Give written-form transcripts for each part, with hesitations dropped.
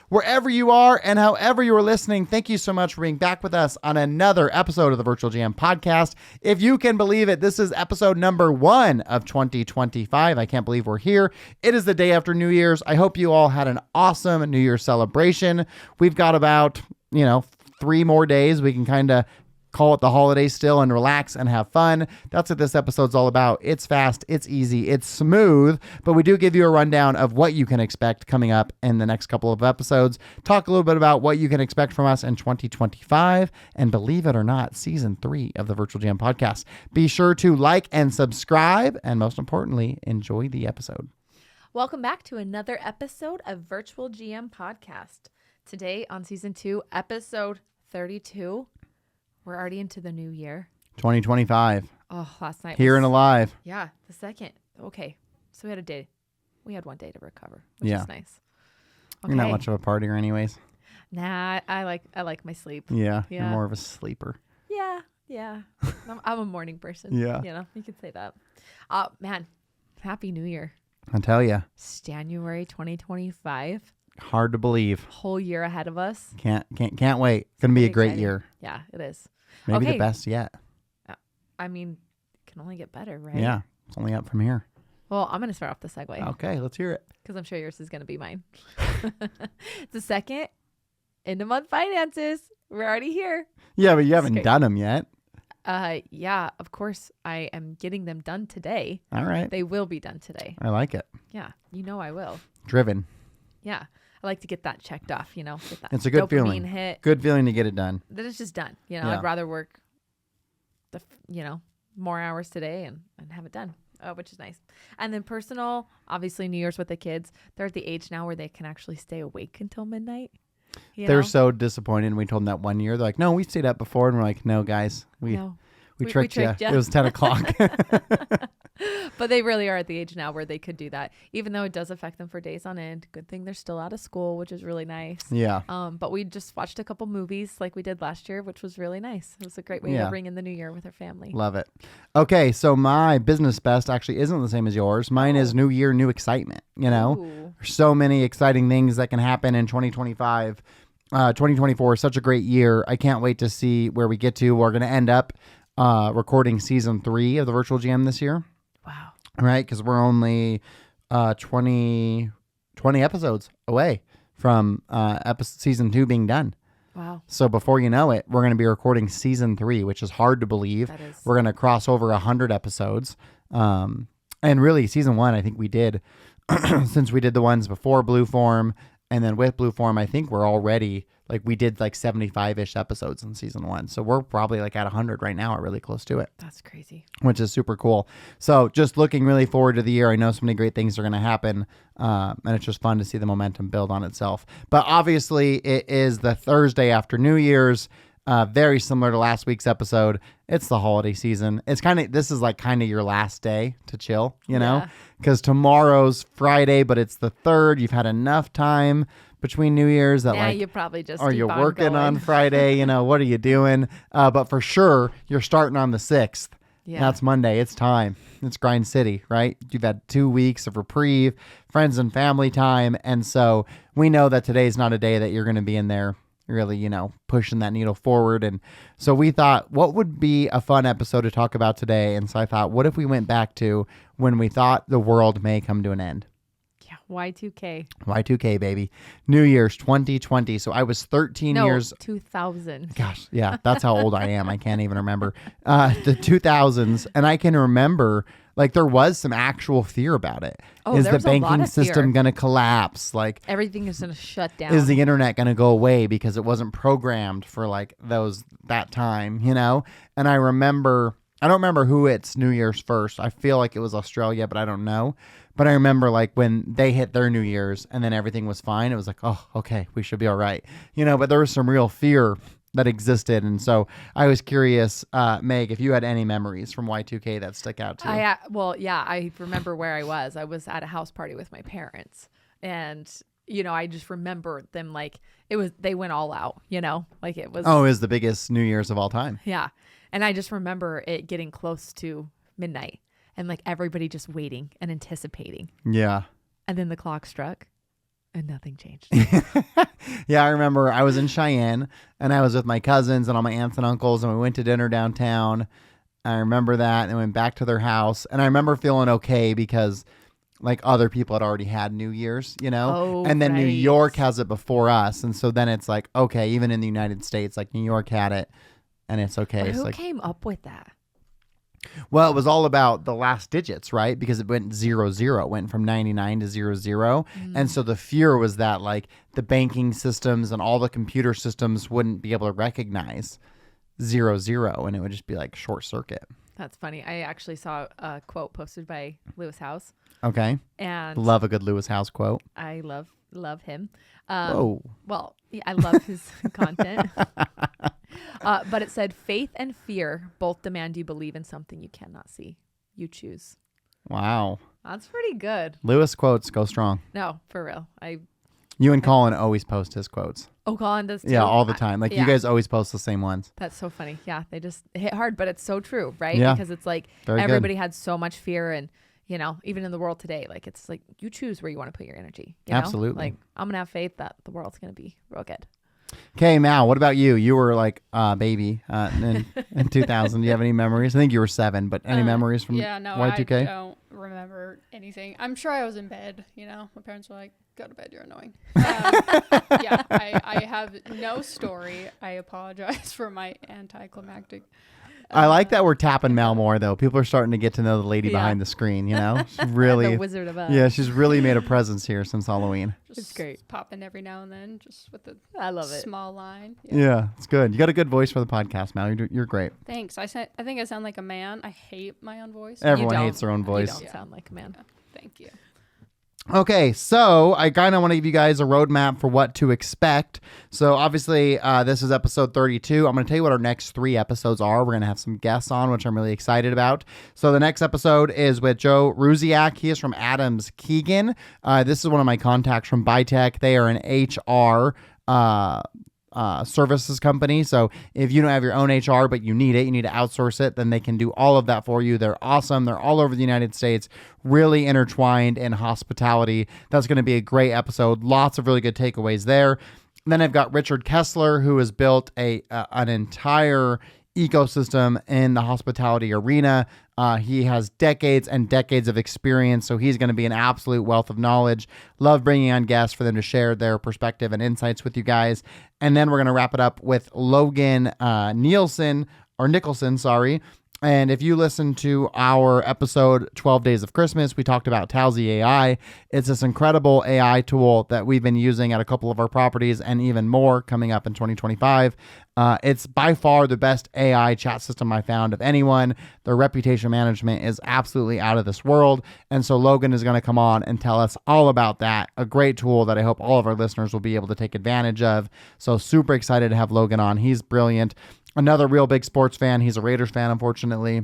Wherever you are and however you are listening, thank you so much for being back with us on another episode of the Virtual GM podcast. If you can believe it, this is episode number 1 of 2025. I can't believe we're here. It is the day after New Year's. I hope you all had an awesome New Year's celebration. We've got about, 3 more days. We can kind of call it the holiday still and relax and have fun. That's what this episode's all about. It's fast, it's easy, it's smooth, but we do give you a rundown of what you can expect coming up in the next couple of episodes. Talk a little bit about what you can expect from us in 2025, and believe it or not, season 3 of the Virtual GM podcast. Be sure to like and subscribe, and most importantly, enjoy the episode. Welcome back to another episode of Virtual GM podcast. Today on season 2, episode 32. We're already into the new year. 2025. Oh, last night. Here and alive. Yeah, the second. Okay. So we had a day. We had one day to recover, which is nice. Okay. You're not much of a partier anyways. Nah, I like my sleep. Yeah. You're more of a sleeper. Yeah. I'm a morning person. Yeah. You could say that. Man, Happy New Year. I tell you. It's January 2025. Hard to believe. Whole year ahead of us. Can't wait. It's going to be a great year. Yeah, it is. Maybe the best yet. I mean, it can only get better, right? Yeah, it's only up from here. Well, I'm going to start off the segue. Okay, let's hear it. Because I'm sure yours is going to be mine. The second, end of month finances. We're already here. Yeah, but you haven't done them yet. Yeah, of course. I am getting them done today. All right. They will be done today. I like it. Yeah, I will. Driven. Yeah. I like to get that checked off, get that it's a good dopamine feeling. Hit. Good feeling to get it done. Then it's just done. I'd rather work more hours today and have it done, which is nice. And then personal, obviously New Year's with the kids. They're at the age now where they can actually stay awake until midnight. They're so disappointed. We told them that one year. They're like, no, we stayed up before. And we're like, no, guys, we tricked you. It was 10 o'clock. But they really are at the age now where they could do that, even though it does affect them for days on end. Good thing they're still out of school, which is really nice. Yeah. But we just watched a couple movies like we did last year, which was really nice. It was a great way to bring in the new year with our family. Love it. Okay, so my business best actually isn't the same as yours. Mine is new year, new excitement. There's so many exciting things that can happen in 2025. 2024 is such a great year. I can't wait to see where we get to. We're going to end up recording season 3 of the Virtual GM this year. Wow. Right? Because we're only 20 episodes away from season 2 being done. Wow. So before you know it, we're going to be recording season 3, which is hard to believe. That is. We're going to cross over 100 episodes. And really, season 1, I think we did, since we did the ones before Blueform, and then with Blueform, I think we're already, we did 75-ish episodes in season 1. So we're probably at 100 right now, or really close to it. That's crazy. Which is super cool. So just looking really forward to the year. I know so many great things are going to happen. And it's just fun to see the momentum build on itself. But obviously, it is the Thursday after New Year's. Very similar to last week's episode. It's the holiday season. This is kind of your last day to chill, because tomorrow's Friday, but it's the 3rd. You've had enough time between New Year's that you probably just are you working on Friday? What are you doing? But for sure, you're starting on the 6th. Yeah. That's Monday. It's time. It's Grind City, right? You've had 2 weeks of reprieve, friends and family time. And so we know that today's not a day that you're going to be in there really, pushing that needle forward. And so we thought, what would be a fun episode to talk about today? And so I thought, what if we went back to when we thought the world may come to an end? Yeah, Y2K. Y2K, baby. New Year's 2020. So I was 13 years. 2000. Gosh, yeah, that's how old I am. I can't even remember. The 2000s. And I can remember, there was some actual fear about it. Oh, is the banking system going to collapse? Everything is going to shut down. Is the internet going to go away because it wasn't programmed for that time, And I don't remember who it's New Year's first. I feel like it was Australia, but I don't know. But I remember when they hit their New Year's and then everything was fine. It was oh, okay, we should be all right. But there was some real fear that existed. And so I was curious, Meg, if you had any memories from Y2K that stuck out to you. I remember where I was. I was at a house party with my parents. And, I just remember them they went all out, it was. Oh, it was the biggest New Year's of all time. Yeah. And I just remember it getting close to midnight and everybody just waiting and anticipating. Yeah. And then the clock struck and nothing changed. Yeah, I remember I was in Cheyenne and I was with my cousins and all my aunts and uncles and we went to dinner downtown. I remember that and went back to their house. And I remember feeling okay because like other people had already had New Year's, Oh, and then New right. York has it before us. And so then it's like, okay, even in the United States, like New York had it and it's okay. But It's who like, came up with that? well, it was all about the last digits, right? Because it went 00. It went from 99 to 00. And so the fear was that like the banking systems and all the computer systems wouldn't be able to recognize 00 and it would just be like short circuit. That's funny. I actually saw a quote posted by Lewis House. Okay. And Love a good Lewis House quote. I love him. Whoa. Well, yeah, I love his content. But it said, faith and fear both demand you believe in something you cannot see. You choose. Wow. That's pretty good. Lewis quotes go strong. No, for real. You and Colin always post his quotes. Oh, Colin does too? Yeah, all the time. Like yeah. you guys always post the same ones. That's so funny. Yeah, they just hit hard, but it's so true, right? Yeah. Because it's like Very everybody had so much fear and, even in the world today, like it's like you choose where you want to put your energy. You know? Absolutely. Like I'm going to have faith that the world's going to be real good. Okay, Mal, what about you? You were like a baby in 2000. Do you have any memories? I think you were 7, but any memories from Y2K? I don't remember anything. I'm sure I was in bed. My parents were like, "Go to bed, you're annoying." Yeah, I have no story. I apologize for my anticlimactic. I like that we're tapping Mal more, though. People are starting to get to know the lady behind the screen, She's really, The Wizard of Oz. yeah, she's really made a presence here since Halloween. It's great. Popping every now and then, just with a I love it. small line. Yeah, it's good. You got a good voice for the podcast, Mal. You're great. Thanks. I think I sound like a man. I hate my own voice. Everyone don't. hates their own voice. You don't sound like a man. Thank you. Okay, so I kind of want to give you guys a roadmap for what to expect. So obviously, this is episode 32. I'm going to tell you what our next 3 episodes are. We're going to have some guests on, which I'm really excited about. So the next episode is with Joe Ruziak. He is from Adams Keegan. This is one of my contacts from Bytech. They are an HR services company. So if you don't have your own HR, but you need to outsource it, then they can do all of that for you. They're awesome. They're all over the United States, really intertwined in hospitality. That's going to be a great episode. Lots of really good takeaways there. And then I've got Richard Kessler, who has built an entire ecosystem in the hospitality arena. He has decades and decades of experience, so he's going to be an absolute wealth of knowledge. Love bringing on guests for them to share their perspective and insights with you guys. And then we're going to wrap it up with Logan Nicholson. And if you listen to our episode 12 Days of Christmas, we talked about Talzy AI. It's this incredible AI tool that we've been using at a couple of our properties and even more coming up in 2025. It's by far the best AI chat system I found of anyone. Their reputation management is absolutely out of this world. And so Logan is going to come on and tell us all about that. A great tool that I hope all of our listeners will be able to take advantage of. So super excited to have Logan on. He's brilliant. Another real big sports fan. He's a Raiders fan, unfortunately.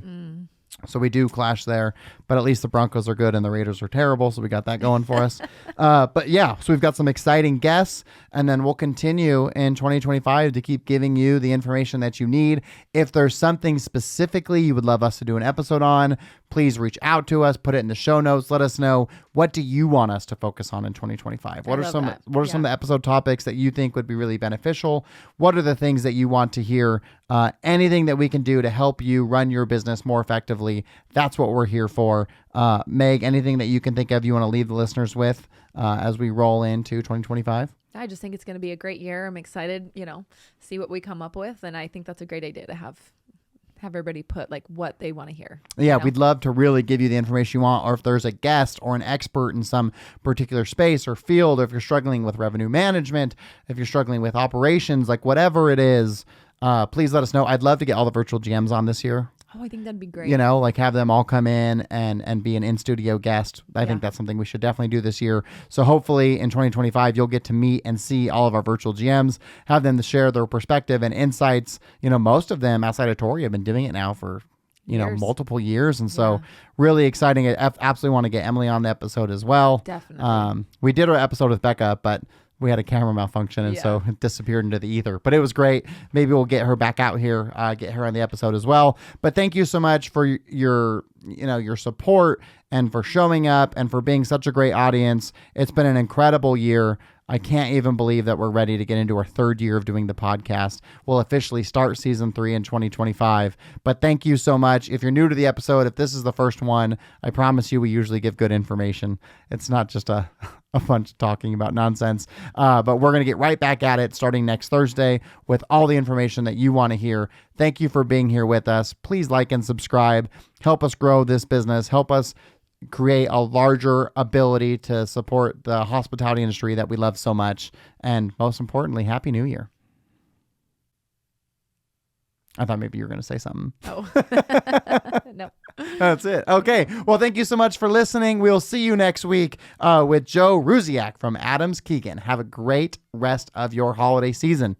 So we do clash there, but at least the Broncos are good and the Raiders are terrible. So we got that going for us. But yeah, so we've got some exciting guests, and then we'll continue in 2025 to keep giving you the information that you need. If there's something specifically you would love us to do an episode on, please reach out to us, put it in the show notes. Let us know, what do you want us to focus on in 2025? What are some of the episode topics that you think would be really beneficial? What are the things that you want to hear? Anything that we can do to help you run your business more effectively, that's what we're here for. Meg, anything that you can think of you want to leave the listeners with as we roll into 2025? I just think it's going to be a great year. I'm excited, see what we come up with. And I think that's a great idea to have everybody put like what they want to hear. Yeah, we'd love to really give you the information you want, or if there's a guest or an expert in some particular space or field, or if you're struggling with revenue management, if you're struggling with operations, like whatever it is, please let us know. I'd love to get all the virtual GMs on this year. Oh, I think that'd be great. Like have them all come in and be an in-studio guest. I think that's something we should definitely do this year. So hopefully in 2025, you'll get to meet and see all of our virtual GMs, have them to share their perspective and insights. Most of them outside of Tori have been doing it now for, multiple years. And so really exciting. I absolutely want to get Emily on the episode as well. Definitely. We did our episode with Becca, but we had a camera malfunction, and so it disappeared into the ether. But it was great. Maybe we'll get her back out here, get her on the episode as well. But thank you so much for your support and for showing up and for being such a great audience. It's been an incredible year. I can't even believe that we're ready to get into our third year of doing the podcast. We'll officially start season 3 in 2025. But thank you so much. If you're new to the episode, if this is the first one, I promise you we usually give good information. It's not just a bunch of talking about nonsense. But we're going to get right back at it starting next Thursday with all the information that you want to hear. Thank you for being here with us. Please like and subscribe. Help us grow this business. Help us create a larger ability to support the hospitality industry that we love so much. And most importantly, Happy New Year. I thought maybe you were going to say something. Oh, no. That's it. Okay. Well, thank you so much for listening. We'll see you next week with Joe Ruziak from Adams Keegan. Have a great rest of your holiday season.